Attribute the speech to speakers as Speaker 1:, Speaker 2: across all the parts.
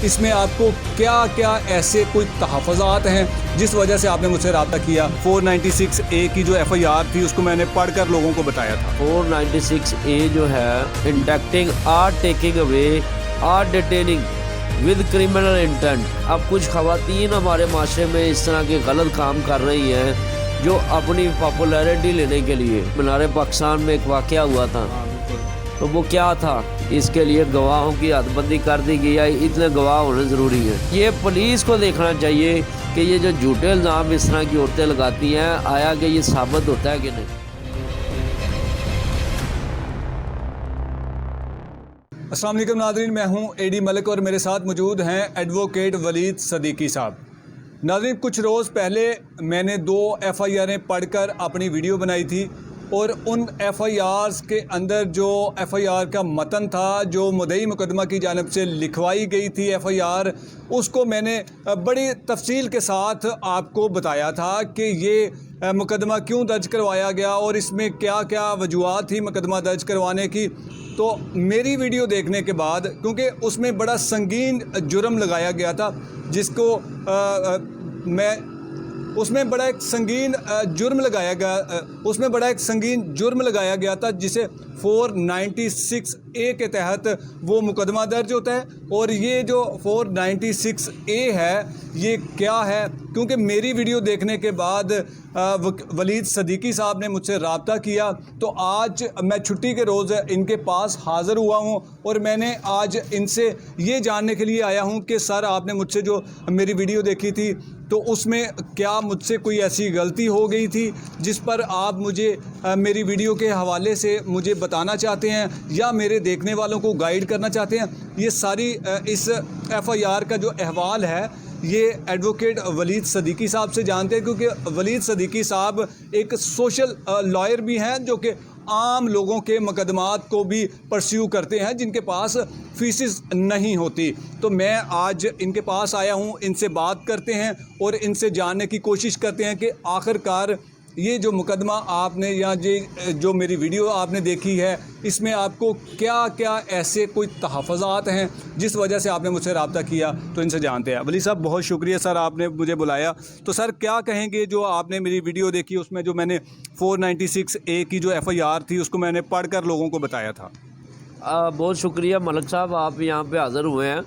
Speaker 1: اس میں آپ کو کیا کیا ایسے کوئی تحفظات ہیں جس وجہ سے آپ نے مجھ سے رابطہ کیا؟ 496A کی جو FIR تھی اس کو میں نے پڑھ کر لوگوں کو بتایا تھا۔
Speaker 2: 496A جو ہے inducting or taking away or detaining with criminal intent. اب کچھ خواتین ہمارے معاشرے میں اس طرح کے غلط کام کر رہی ہیں جو اپنی پاپولیرٹی لینے کے لیے۔ مینار پاکستان میں ایک واقعہ ہوا تھا، تو وہ کیا تھا؟ اس کے لیے گواہوں کی حد بندی کر دی گئی ہے، اتنے گواہ ہونے ضروری ہے۔ یہ پولیس کو دیکھنا چاہیے کہ یہ جو جھوٹے الزام اس طرح کی عورتیں لگاتی ہیں، آیا کہ یہ ثابت ہوتا ہے کہ نہیں۔
Speaker 1: السلام علیکم ناظرین، میں ہوں AD ملک اور میرے ساتھ موجود ہیں ایڈوکیٹ ولید صدیقی صاحب۔ ناظرین، کچھ روز پہلے میں نے 2 FIRیں پڑھ کر اپنی ویڈیو بنائی تھی، اور ان FIRs کے اندر جو FIR کا متن تھا، جو مدعی مقدمہ کی جانب سے لکھوائی گئی تھی FIR، اس کو میں نے بڑی تفصیل کے ساتھ آپ کو بتایا تھا کہ یہ مقدمہ کیوں درج کروایا گیا اور اس میں کیا کیا وجوہات تھی مقدمہ درج کروانے کی۔ تو میری ویڈیو دیکھنے کے بعد، کیونکہ اس میں بڑا سنگین جرم لگایا گیا تھا، جس کو اس میں بڑا ایک سنگین جرم لگایا گیا تھا جسے 496A کے تحت وہ مقدمہ درج ہوتا ہے۔ اور یہ جو 496A ہے یہ کیا ہے؟ کیونکہ میری ویڈیو دیکھنے کے بعد ولید صدیقی صاحب نے مجھ سے رابطہ کیا، تو آج میں چھٹی کے روز ان کے پاس حاضر ہوا ہوں، اور میں نے آج ان سے یہ جاننے کے لیے آیا ہوں کہ سر، آپ نے مجھ سے جو میری ویڈیو دیکھی تھی تو اس میں کیا مجھ سے کوئی ایسی غلطی ہو گئی تھی جس پر آپ مجھے میری ویڈیو کے حوالے سے مجھے بتانا چاہتے ہیں، یا میرے دیکھنے والوں کو گائیڈ کرنا چاہتے ہیں؟ یہ ساری اس FIR کا جو احوال ہے یہ ایڈوکیٹ ولید صدیقی صاحب سے جانتے ہیں، کیونکہ ولید صدیقی صاحب ایک سوشل لائر بھی ہیں جو کہ عام لوگوں کے مقدمات کو بھی پرسیو کرتے ہیں جن کے پاس فیسز نہیں ہوتی۔ تو میں آج ان کے پاس آیا ہوں، ان سے بات کرتے ہیں اور ان سے جاننے کی کوشش کرتے ہیں کہ آخرکار یہ جو مقدمہ آپ نے یا جو میری ویڈیو آپ نے دیکھی ہے، اس میں آپ کو کیا کیا ایسے کوئی تحفظات ہیں جس وجہ سے آپ نے مجھ سے رابطہ کیا، تو ان سے جانتے ہیں۔ ولی صاحب، بہت شکریہ سر، آپ نے مجھے بلایا۔ تو سر، کیا کہیں گے جو آپ نے میری ویڈیو دیکھی، اس میں جو میں نے 496A کی جو FIR تھی اس کو میں نے پڑھ کر لوگوں کو بتایا تھا؟
Speaker 2: بہت شکریہ ملک صاحب، آپ یہاں پہ حاضر ہوئے ہیں۔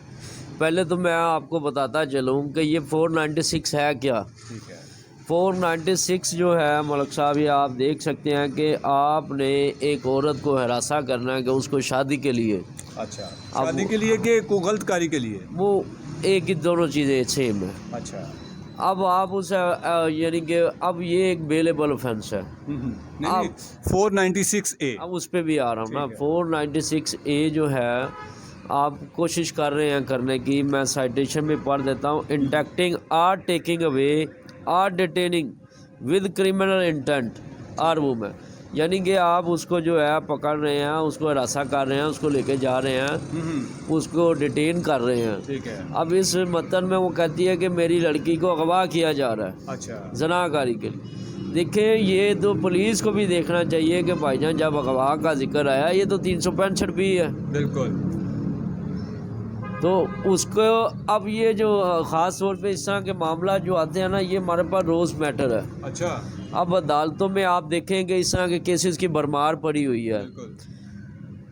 Speaker 2: پہلے تو میں آپ کو بتاتا چلوں کہ یہ 496 ہے کیا۔
Speaker 1: ٹھیک ہے۔
Speaker 2: 496 جو ہے ملک صاحب، یہ آپ دیکھ سکتے ہیں کہ آپ نے ایک عورت کو ہراساں کرنا ہے کہ اس کو شادی کے لیے،
Speaker 1: اچھا، شادی کے لیے کہ کوئی غلط کاری کے لیے؟
Speaker 2: وہ ایک ہی، دونوں چیزیں سیم ہیں۔
Speaker 1: اچھا۔
Speaker 2: اب آپ اسے یعنی کہ اب یہ ایک بیلیبل offense ہے۔
Speaker 1: نہیں، 496A
Speaker 2: اب اس پہ بھی آ رہا ہوں نا۔ 496A جو ہے آپ کوشش کر رہے ہیں کرنے کی، میں سائٹیشن بھی پڑھ دیتا ہوں۔ Inducting or taking away or detaining with criminal intent or وہ میں، یعنی کہ آپ اس کو جو ہے پکڑ رہے ہیں، اس کو ہراساں کر رہے ہیں، اس کو لے کے جا رہے ہیں، اس کو ڈیٹین کر رہے ہیں۔
Speaker 1: ٹھیک ہے۔
Speaker 2: اب اس متن میں وہ کہتی ہے کہ میری لڑکی کو اغوا کیا جا رہا ہے
Speaker 1: اچھا۔
Speaker 2: زنا کاری کے لیے۔ دیکھیں، یہ تو پولیس کو بھی دیکھنا چاہیے کہ بھائی جان، جب اغوا کا ذکر آیا، یہ تو 365 بھی ہے۔
Speaker 1: بالکل۔
Speaker 2: تو اس کو اب یہ جو خاص طور پہ اس طرح کے معاملات جو آتے ہیں نا، یہ ہمارے پاس روز میٹر ہے۔
Speaker 1: اچھا۔
Speaker 2: اب عدالتوں میں آپ دیکھیں کہ اس طرح کے کیسز کی بھرمار پڑی ہوئی ہے۔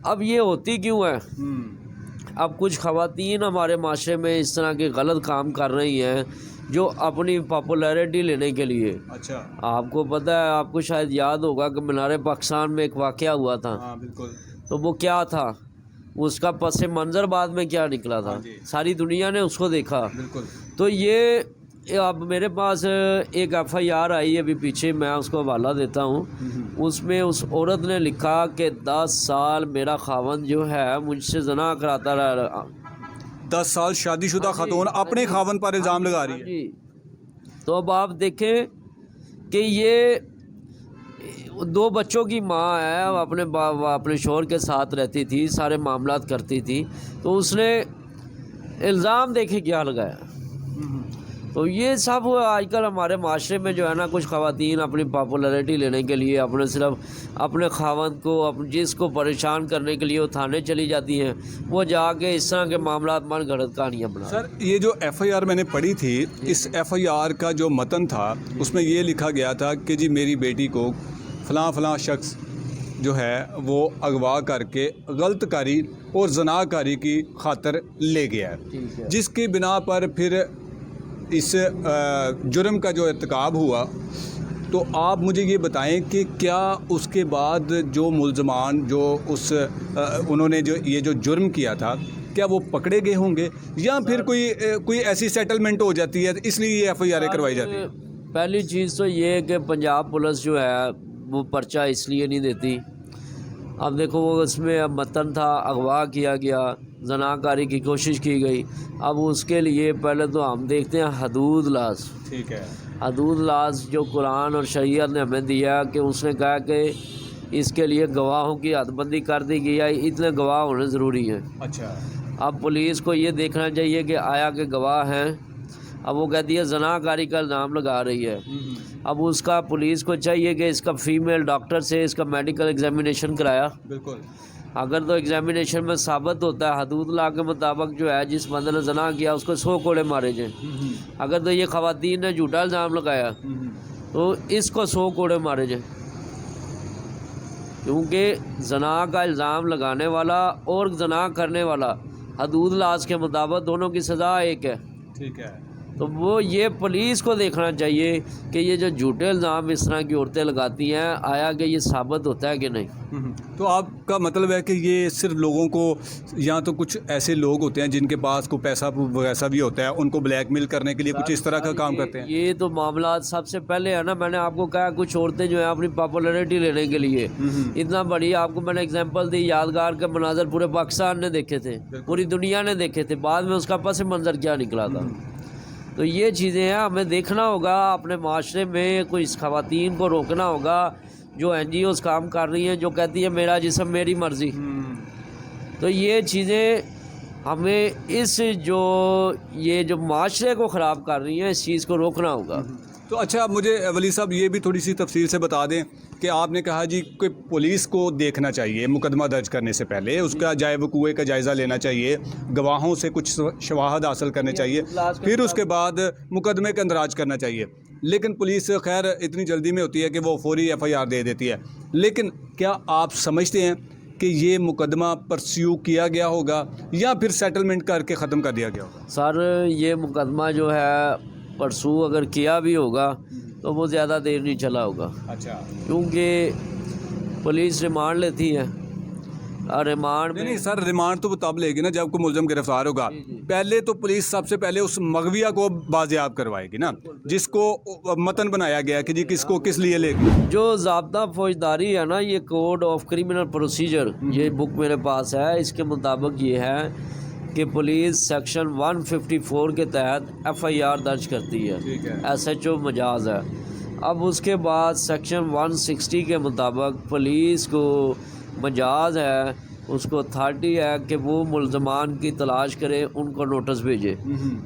Speaker 2: اب یہ ہوتی کیوں ہے؟ اب کچھ خواتین ہمارے معاشرے میں اس طرح کے غلط کام کر رہی ہیں جو اپنی پاپولیرٹی لینے کے لیے۔
Speaker 1: اچھا۔
Speaker 2: آپ کو پتہ ہے، آپ کو شاید یاد ہوگا کہ مینار پاکستان میں ایک واقعہ ہوا تھا۔
Speaker 1: ہاں، بالکل۔
Speaker 2: تو وہ کیا تھا، اس کا پس منظر بعد میں کیا نکلا تھا، ساری دنیا نے اس کو دیکھا۔
Speaker 1: بالکل۔
Speaker 2: تو یہ اب میرے پاس ایک FIR آئی ابھی پیچھے، میں اس کو حوالہ دیتا ہوں۔ اس میں اس عورت نے لکھا کہ 10 سال میرا خاوند جو ہے مجھ سے زنا کراتا رہا۔
Speaker 1: 10 سال شادی شدہ خاتون اپنے خاوند پر الزام لگا رہی ہے۔
Speaker 2: جی، تو اب آپ دیکھیں کہ یہ 2 بچوں کی ماں ہے، اپنے شوہر کے ساتھ رہتی تھی، سارے معاملات کرتی تھی۔ تو اس نے الزام دیکھیں کیا لگایا تو یہ سب آج کل ہمارے معاشرے میں جو ہے نا کچھ خواتین اپنی پاپولیرٹی لینے کے لیے اپنے صرف اپنے خاوند کو جس کو پریشان کرنے کے لیے وہ تھانے چلی جاتی ہیں، وہ جا کے اس طرح کے معاملات من گھڑت کہانیاں بنا۔
Speaker 1: سر یہ جو ایف آئی آر میں نے پڑھی تھی، اس ایف آئی آر کا جو متن تھا اس میں یہ لکھا گیا تھا کہ جی میری بیٹی کو فلاں فلاں شخص جو ہے وہ اغوا کر کے غلط کاری اور زنا کاری کی خاطر لے گیا ہے، جس کی بنا پر پھر اس جرم کا جو ارتکاب ہوا۔ تو آپ مجھے یہ بتائیں کہ کیا اس کے بعد جو ملزمان جو انہوں نے جو یہ جو جرم کیا تھا کیا وہ پکڑے گئے ہوں گے، یا پھر کوئی ایسی سیٹلمنٹ ہو جاتی ہے اس لیے یہ ایف آئی آر کروائی جاتی ہے؟
Speaker 2: پہلی چیز تو یہ ہے کہ پنجاب پولیس جو ہے وہ پرچہ اس لیے نہیں دیتی۔ اب دیکھو وہ اس میں متن تھا اغوا کیا گیا، زنا کاری کی کوشش کی گئی۔ اب اس کے لیے پہلے تو ہم دیکھتے ہیں حدود لاز،
Speaker 1: ٹھیک ہے،
Speaker 2: حدود لاز جو قرآن اور شریعت نے ہمیں دیا کہ اس نے کہا کہ اس کے لیے گواہوں کی حد بندی کر دی گئی ہے، اتنے گواہ ہونے ضروری ہیں۔
Speaker 1: اچھا،
Speaker 2: اب پولیس کو یہ دیکھنا چاہیے کہ آیا کہ گواہ ہیں۔ اب وہ کہتی ہے زنا کاری کا الزام لگا رہی ہے، اب اس کا پولیس کو چاہیے کہ اس کا فیمیل ڈاکٹر سے اس کا میڈیکل ایگزامینیشن کرایا۔
Speaker 1: بالکل،
Speaker 2: اگر تو ایگزامینیشن میں ثابت ہوتا ہے حدود لا کے مطابق جو ہے جس بندے نے زنا کیا اس کو 100 کوڑے مارے جائیں۔ اگر تو یہ خواتین نے جھوٹا الزام لگایا تو اس کو 100 کوڑے مارے جائیں، کیونکہ زنا کا الزام لگانے والا اور زنا کرنے والا حدود لاز کے مطابق دونوں کی سزا ایک ہے۔
Speaker 1: ٹھیک ہے،
Speaker 2: تو وہ یہ پولیس کو دیکھنا چاہیے کہ یہ جو جھوٹے الزام اس طرح کی عورتیں لگاتی ہیں آیا کہ یہ ثابت ہوتا ہے کہ نہیں۔
Speaker 1: تو آپ کا مطلب ہے کہ یہ صرف لوگوں کو، یا تو کچھ ایسے لوگ ہوتے ہیں جن کے پاس کوئی پیسہ ویسا بھی ہوتا ہے ان کو بلیک میل کرنے کے لیے کچھ اس طرح کا کام کرتے ہیں؟
Speaker 2: یہ تو معاملات سب سے پہلے ہے نا، میں نے آپ کو کہا کچھ عورتیں جو ہیں اپنی پاپولیرٹی لینے کے لیے اتنا بڑی، آپ کو میں نے اگزامپل دی، یادگار کے مناظر پورے پاکستان نے دیکھے تھے، پوری دنیا نے دیکھے تھے، بعد میں اس کا پس منظر کیا نکلا تھا۔ تو یہ چیزیں ہیں ہمیں دیکھنا ہوگا، اپنے معاشرے میں کوئی خواتین کو روکنا ہوگا جو این جی اوز کام کر رہی ہیں، جو کہتی ہے میرا جسم میری مرضی۔ تو یہ چیزیں ہمیں یہ جو معاشرے کو خراب کر رہی ہیں اس چیز کو روکنا ہوگا۔
Speaker 1: تو اچھا مجھے ولی صاحب یہ بھی تھوڑی سی تفصیل سے بتا دیں کہ آپ نے کہا جی کہ پولیس کو دیکھنا چاہیے مقدمہ درج کرنے سے پہلے، اس کا جائے وقوعے کا جائزہ لینا چاہیے، گواہوں سے کچھ شواہد حاصل کرنے چاہیے، پھر اس کے بعد مقدمے کا اندراج کرنا چاہیے۔ لیکن پولیس خیر اتنی جلدی میں ہوتی ہے کہ وہ فوری ایف آئی آر دے دیتی ہے، لیکن کیا آپ سمجھتے ہیں کہ یہ مقدمہ پرسیو کیا گیا ہوگا یا پھر سیٹلمنٹ کر کے ختم کر دیا گیا ہوگا؟
Speaker 2: سر یہ مقدمہ جو ہے پرسو اگر کیا بھی ہوگا تو وہ زیادہ دیر نہیں چلا ہوگا،
Speaker 1: اچھا،
Speaker 2: کیونکہ پولیس ریمانڈ لیتی ہے، اور ریمانڈ
Speaker 1: نہیں سر، ریمانڈ تو وہ تب لے گی نا جب کوئی ملزم گرفتار ہوگا۔ پہلے تو پولیس سب سے پہلے اس مغویہ کو بازیاب کروائے گی نا، جس کو متن بنایا گیا کہ جی کس کو کس لیے لے گی۔
Speaker 2: جو ضابطہ فوجداری ہے نا، یہ کوڈ آف کرمنل پروسیجر، یہ بک میرے پاس ہے، اس کے مطابق یہ ہے کہ پولیس سیکشن 154 کے تحت ایف آئی آر درج کرتی ہے، ایس ایچ او مجاز ہے۔ اب اس کے بعد سیکشن 160 کے مطابق پولیس کو مجاز ہے، اس کو اتھارٹی ہے کہ وہ ملزمان کی تلاش کرے، ان کو نوٹس بھیجے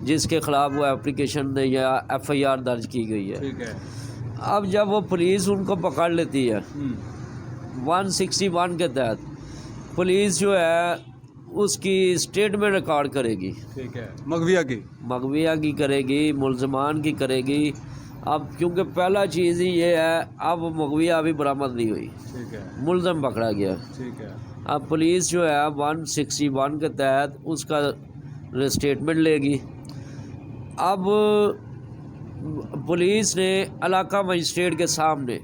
Speaker 2: جس کے خلاف وہ اپلیکیشن یا ایف آئی آر درج کی گئی ہے۔ اب جب وہ پولیس ان کو پکڑ لیتی ہے 161 کے تحت، پولیس جو ہے اس کی اسٹیٹمنٹ ریکارڈ کرے گی،
Speaker 1: ٹھیک ہے، مغویہ کی
Speaker 2: کرے گی، ملزمان کی کرے گی۔ اب کیونکہ پہلا چیز ہی یہ ہے، اب مغویہ ابھی برآمد نہیں ہوئی،
Speaker 1: ٹھیک ہے،
Speaker 2: ملزم پکڑا گیا۔
Speaker 1: ٹھیک ہے،
Speaker 2: اب پولیس جو ہے 161 کے تحت اس کا اسٹیٹمنٹ لے گی۔ اب پولیس نے علاقہ مجسٹریٹ کے سامنے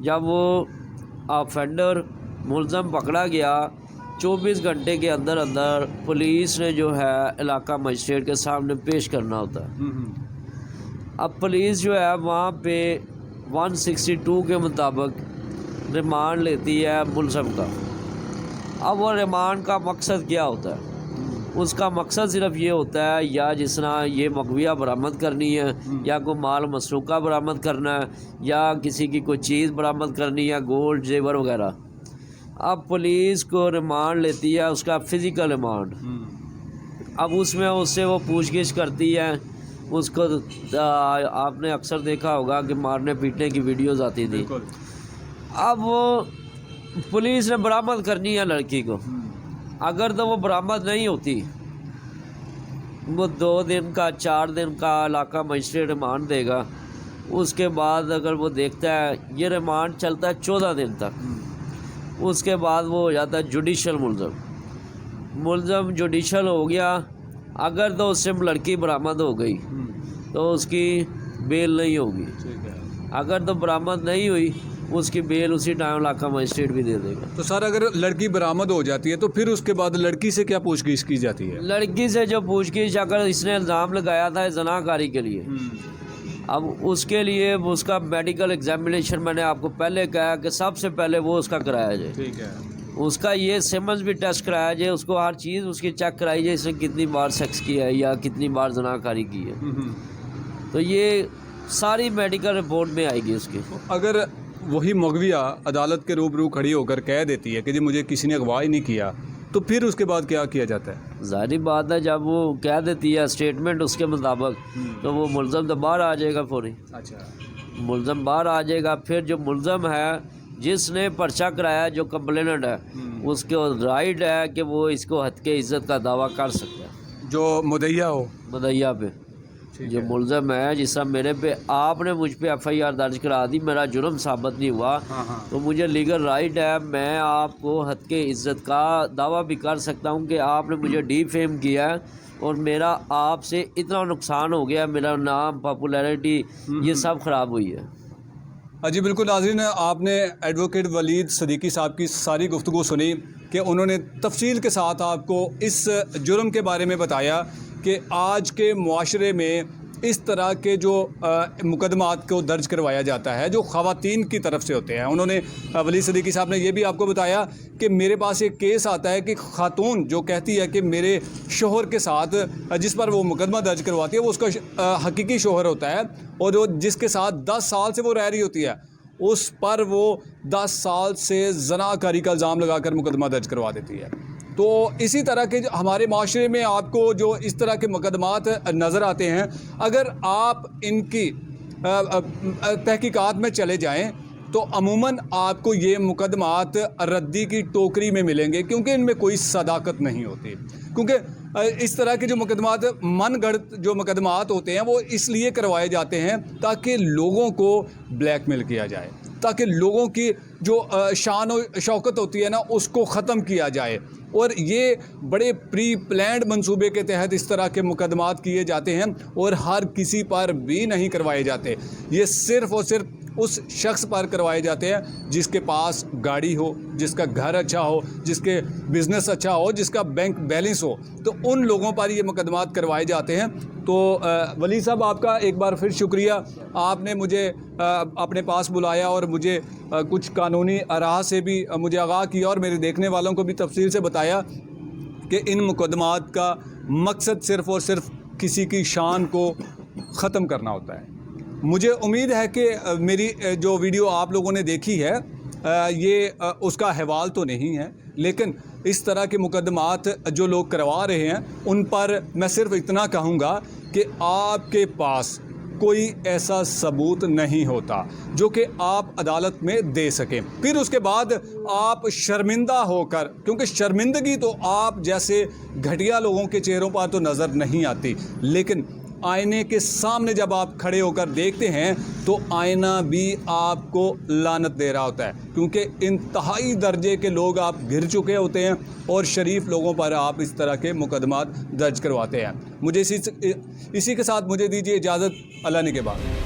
Speaker 2: جب وہ آفینڈر ملزم پکڑا گیا، 24 گھنٹے کے اندر اندر پولیس نے جو ہے علاقہ مجسٹریٹ کے سامنے پیش کرنا ہوتا ہے۔ اب پولیس جو ہے وہاں پہ 162 کے مطابق ریمانڈ لیتی ہے ملزم کا۔ اب وہ ریمانڈ کا مقصد کیا ہوتا ہے؟ اس کا مقصد صرف یہ ہوتا ہے یا جس طرح یہ مغویہ برآمد کرنی ہے، یا کوئی مال مسروقہ برآمد کرنا ہے، یا کسی کی کوئی چیز برآمد کرنی ہے، گولڈ زیور وغیرہ۔ اب پولیس کو ریمانڈ لیتی ہے، اس کا فزیکل ریمانڈ۔ اب اس میں اس سے وہ پوچھ گچھ کرتی ہے اس کو آپ نے اکثر دیکھا ہوگا کہ مارنے پیٹنے کی ویڈیوز آتی تھی. اب وہ پولیس نے برآمد کرنی ہے لڑکی کو. اگر تو وہ برآمد نہیں ہوتی، وہ 2 دن کا 4 دن کا علاقہ مجسٹریٹ ریمانڈ دے گا. اس کے بعد اگر وہ دیکھتا ہے یہ ریمانڈ چلتا ہے 14 دن تک، اس کے بعد وہ ہو جاتا ہے جوڈیشل ملزم جوڈیشل ہو گیا. اگر تو اس سے لڑکی برآمد ہو گئی تو اس کی بیل نہیں ہوگی. اگر تو برآمد نہیں ہوئی اس کی بیل اسی ٹائم علاقہ مجسٹریٹ بھی دے دے گا.
Speaker 1: تو سر اگر لڑکی برآمد ہو جاتی ہے تو پھر اس کے بعد لڑکی سے کیا پوچھ گچھ کی جاتی ہے؟
Speaker 2: لڑکی سے جو پوچھ گچھ، اگر اس نے الزام لگایا تھا زنا کاری کے لیے، اب اس کے لیے اس کا میڈیکل ایگزامینیشن میں نے آپ کو پہلے کہا کہ سب سے پہلے وہ اس کا کرایا جائے.
Speaker 1: ٹھیک ہے.
Speaker 2: اس کا یہ سیمنز بھی ٹیسٹ کرایا جائے، اس کو ہر چیز اس کی چیک کرائی جائے، اس نے کتنی بار سیکس کیا ہے یا کتنی بار زنا کاری کی ہے. تو یہ ساری میڈیکل رپورٹ میں آئے گی اس کی.
Speaker 1: اگر وہی مغویہ عدالت کے روبرو کھڑی ہو کر کہہ دیتی ہے کہ جی مجھے کسی نے اغوا ہی نہیں کیا، تو پھر اس کے بعد کیا کیا جاتا ہے؟
Speaker 2: ظاہری بات ہے جب وہ کہہ دیتی ہے اسٹیٹمنٹ اس کے مطابق، تو وہ ملزم تو باہر آ جائے گا فوری.
Speaker 1: اچھا.
Speaker 2: ملزم باہر آ جائے گا. پھر جو ملزم ہے، جس نے پرچہ کرایا، جو کمپلیننٹ ہے، اس کو رائٹ ہے کہ وہ اس کو حد کے عزت کا دعویٰ کر سکتا ہے.
Speaker 1: جو مدعیہ ہو،
Speaker 2: مدعیہ پہ جو ملزم ہے، جس طرح میرے پہ آپ نے مجھ پہ ایف آئی آر درج کرا دی، میرا جرم ثابت نہیں ہوا، تو مجھے لیگل رائٹ ہے، میں آپ کو حد کے عزت کا دعویٰ بھی کر سکتا ہوں کہ آپ نے مجھے ڈی فیم کیا ہے اور میرا آپ سے اتنا نقصان ہو گیا، میرا نام، پاپولیرٹی، یہ سب خراب ہوئی ہے.
Speaker 1: جی بالکل. ناظرین، آپ نے ایڈوکیٹ ولید صدیقی صاحب کی ساری گفتگو سنی کہ انہوں نے تفصیل کے ساتھ آپ کو اس جرم کے بارے میں بتایا کہ آج کے معاشرے میں اس طرح کے جو مقدمات کو درج کروایا جاتا ہے جو خواتین کی طرف سے ہوتے ہیں. انہوں نے ولید صدیقی صاحب نے یہ بھی آپ کو بتایا کہ میرے پاس ایک کیس آتا ہے کہ خاتون جو کہتی ہے کہ میرے شوہر کے ساتھ جس پر وہ مقدمہ درج کرواتی ہے وہ اس کا حقیقی شوہر ہوتا ہے، اور جو جس کے ساتھ 10 سال سے وہ رہ رہی ہوتی ہے اس پر وہ 10 سال سے زنا کاری کا الزام لگا کر مقدمہ درج کروا دیتی ہے. تو اسی طرح کے ہمارے معاشرے میں آپ کو جو اس طرح کے مقدمات نظر آتے ہیں، اگر آپ ان کی تحقیقات میں چلے جائیں تو عموماً آپ کو یہ مقدمات ردی کی ٹوکری میں ملیں گے، کیونکہ ان میں کوئی صداقت نہیں ہوتی. کیونکہ اس طرح کے جو مقدمات من گھڑت جو مقدمات ہوتے ہیں وہ اس لیے کروائے جاتے ہیں تاکہ لوگوں کو بلیک میل کیا جائے، تاکہ لوگوں کی جو شان و شوکت ہوتی ہے نا اس کو ختم کیا جائے. اور یہ بڑے پری پلانڈ منصوبے کے تحت اس طرح کے مقدمات کیے جاتے ہیں اور ہر کسی پر بھی نہیں کروائے جاتے. یہ صرف اور صرف اس شخص پر کروائے جاتے ہیں جس کے پاس گاڑی ہو، جس کا گھر اچھا ہو، جس کے بزنس اچھا ہو، جس کا بینک بیلنس ہو، تو ان لوگوں پر یہ مقدمات کروائے جاتے ہیں. تو ولید صاحب آپ کا ایک بار پھر شکریہ، آپ نے مجھے اپنے پاس بلایا اور مجھے کچھ قانونی راہ سے بھی مجھے آگاہ کیا اور میرے دیکھنے والوں کو بھی تفصیل سے بتایا کہ ان مقدمات کا مقصد صرف اور صرف کسی کی شان کو ختم کرنا ہوتا ہے. مجھے امید ہے کہ میری جو ویڈیو آپ لوگوں نے دیکھی ہے یہ اس کا حوال تو نہیں ہے، لیکن اس طرح کے مقدمات جو لوگ کروا رہے ہیں ان پر میں صرف اتنا کہوں گا کہ آپ کے پاس کوئی ایسا ثبوت نہیں ہوتا جو کہ آپ عدالت میں دے سکیں. پھر اس کے بعد آپ شرمندہ ہو کر، کیونکہ شرمندگی تو آپ جیسے گھٹیا لوگوں کے چہروں پر تو نظر نہیں آتی، لیکن آئینے کے سامنے جب آپ کھڑے ہو کر دیکھتے ہیں تو آئینہ بھی آپ کو لعنت دے رہا ہوتا ہے، کیونکہ انتہائی درجے کے لوگ آپ گھر چکے ہوتے ہیں اور شریف لوگوں پر آپ اس طرح کے مقدمات درج کرواتے ہیں. مجھے اسی کے ساتھ مجھے دیجیے اجازت. اللہ نگہبان.